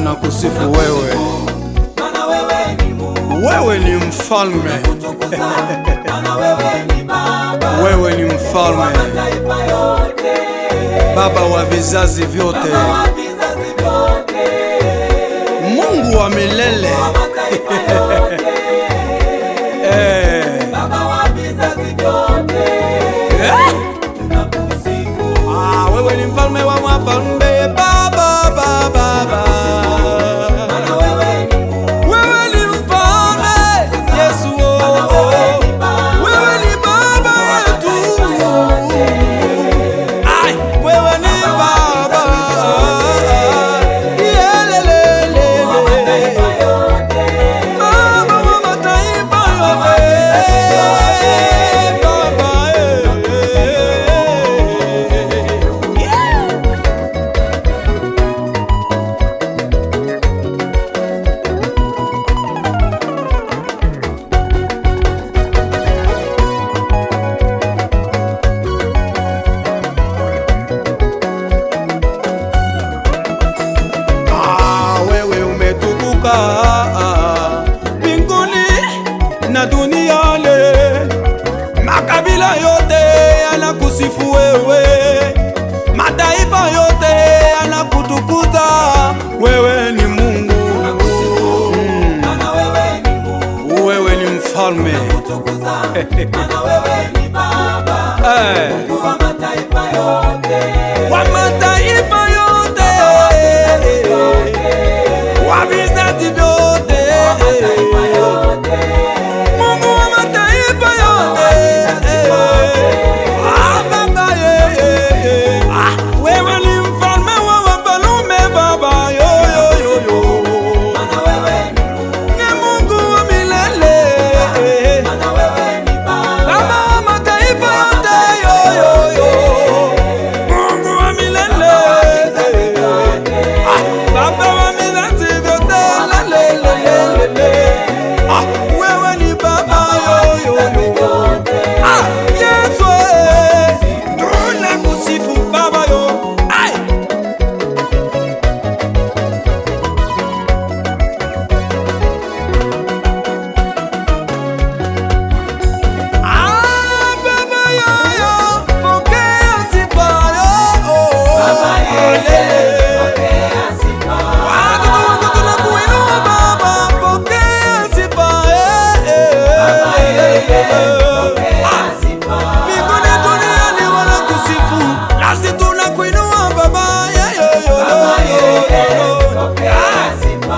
tunakusifu wewe, Maana wewe ni Mungu, wewe ni mfalme, maana wewe ni Baba, wewe ni mfalme, mataifa yote, Baba wa vizazi vyote, wa vizazi vyote, Mungu wa milele, mataifa yote, Baba wa vizazi vyote, tunakusifu. wewe ni mfalme wa wafalme, Baba, Baba, Maana wewe ni Mungu, wewe ni mfalme, Yesu, wewe ni Baba yetu, ai, wewe ni Baba, yelelele, Baba wa mataifa yote, Baba, wewe umetukuka mbinguni na duniani, makabila yote yanakusifu wewe, mataifa yote yanakutukuza, wewe ni Mungu, maana wewe ni Mungu, wewe ni mfalme, maana wewe ni Baba, Mungu wa mataifa yote, wa mataifa yote, wa vizazi vyote, Mungu wa mataifa yote, Baba, wewe ni mfalme wa wafalme, Baba, maana wewe ni Mungu, ni Mungu wa milele, maana wewe ni Baba, Baba wa mataifa yote, Mungu wa milele, Baba wa vizazi vyote, wewe ni Baba, Yesu, tunakusifu Baba, ai. Baba pokea sifa Baba pokea sifa, watoto wako tunakuinua Baba, pokea sifa Baba pokea sifa, mbinguni duniani wanakusifu, nasi tunakuinua Baba, pokea sifa,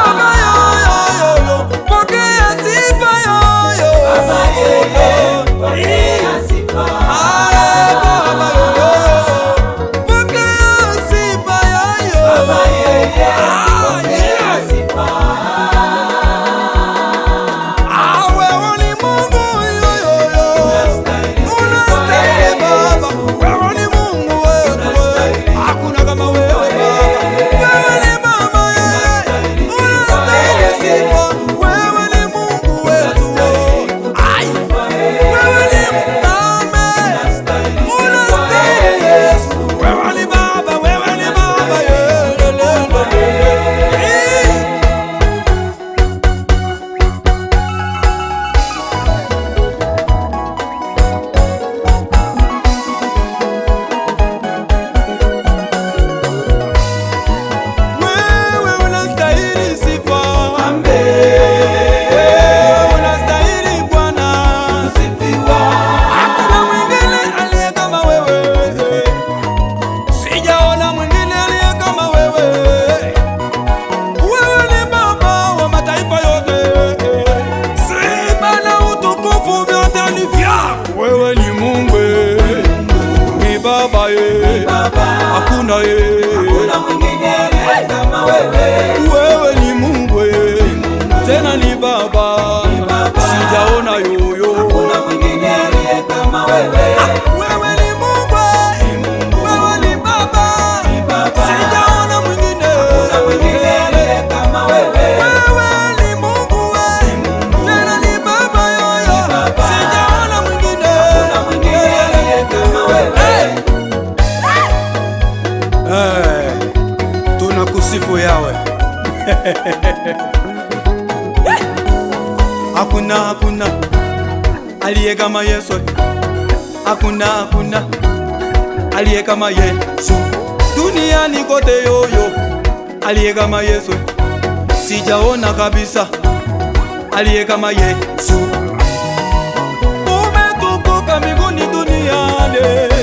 Baba, pokea sifa pokea sifa, pokea sifa, wewe ni Mungu, ni Baba, hakuna kuna mwingine aliye kama wewe, wewe ni Mungu, tena ni Baba, sijaona yoyo, kuna mwingine aliye kama wewe, wewe ni Mungu, wewe ni Baba, sijaona mwingine, kuna mwingine aliye kama wewe, wewe ni Mungu, tena ni Baba yoyo, sijaona mwingine, kuna mwingine aliye kama wewe. tunakusifu Hakuna aliye kama Yesu, hakuna aliye kama Yesu duniani kote, yoyo aliye kama Yesu sijaona kabisa, aliye kama Yesu. Umetukuka mbinguni duniani.